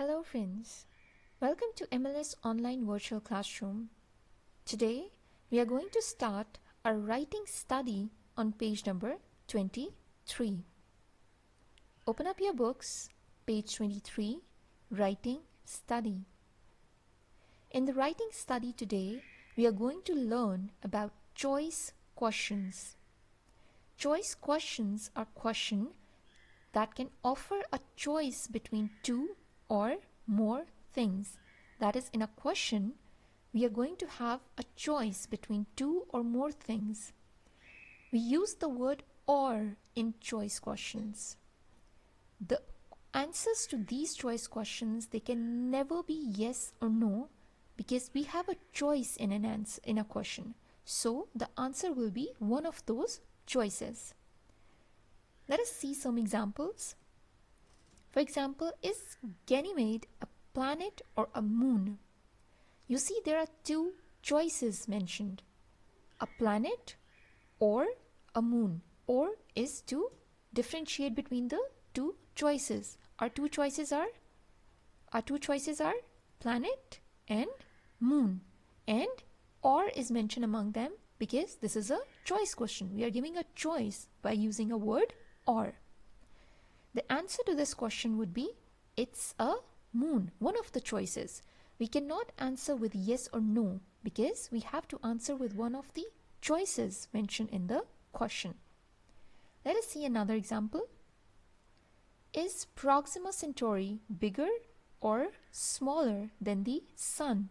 Hello friends, welcome to MLS Online Virtual Classroom. Today we are going to start our writing study on page number 23. Open up your books, page 23, Writing Study. In the writing study today, we are going to learn about choice questions. Choice questions are questions that can offer a choice between two or more things. That is, in a question, we are going to have a choice between two or more things. We use the word or in choice questions. The answers to these choice questions, they can never be yes or no because we have a choice in an answer in a question. So the answer will be one of those choices. Let us see some examples. For example, is Ganymede a planet or a moon? You see there are two choices mentioned, a planet or a moon. Or is to differentiate between the two choices. Our two choices are planet and moon. And or is mentioned among them because this is a choice question. We are giving a choice by using a word or. The answer to this question would be it's a moon, one of the choices. We cannot answer with yes or no because we have to answer with one of the choices mentioned in the question. Let us see another example. Is Proxima Centauri bigger or smaller than the Sun?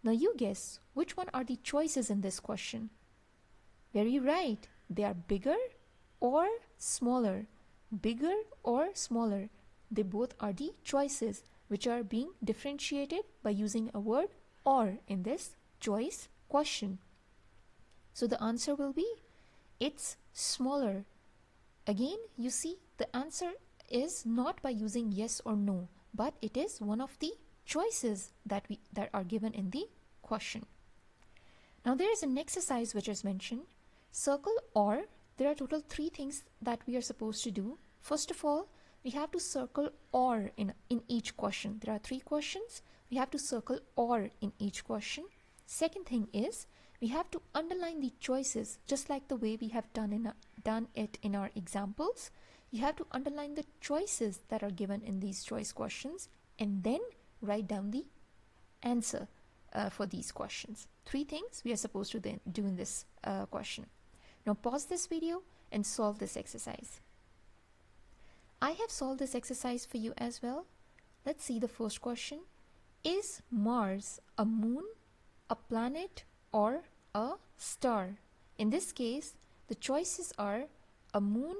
Now you guess which one are the choices in this question. Very right, they are bigger or smaller. Bigger or smaller, they both are the choices which are being differentiated by using a word or in this choice question. So the answer will be it's smaller. Again, you see the answer is not by using yes or no, but it is one of the choices that are given in the question. Now there is an exercise which is mentioned. Circle or. There are total 3 things that we are supposed to do. First of all, we have to circle or in each question. There are 3 questions. We have to circle or in each question. Second thing is we have to underline the choices just like the way we have done it in our examples. You have to underline the choices that are given in these choice questions and then write down the answer for these questions. 3 things we are supposed to then do in this question. Now pause this video and solve this exercise. I have solved this exercise for you as well. Let's see the first question. Is Mars a moon, a planet, or a star? In this case, the choices are a moon,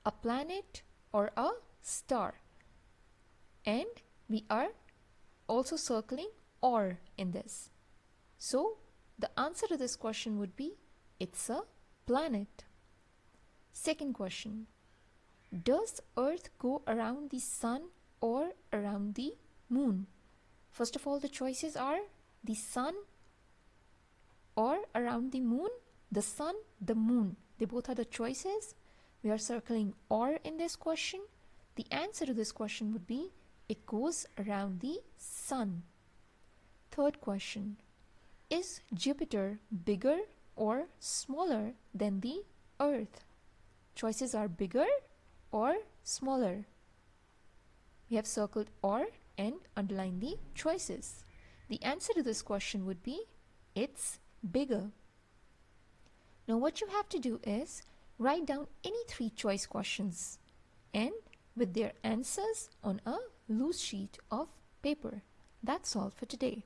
a planet, or a star. And we are also circling or in this. So the answer to this question would be it's a planet. Second question. Does Earth go around the sun or around the moon? First of all, the choices are the sun or around the moon, the sun, the moon. They both are the choices. We are circling or in this question. The answer to this question would be it goes around the sun. Third question. Is Jupiter bigger or smaller than the Earth? Choices are bigger or smaller. We have circled or and underlined the choices. The answer to this question would be it's bigger. Now what you have to do is write down any 3 choice questions and with their answers on a loose sheet of paper. That's all for today.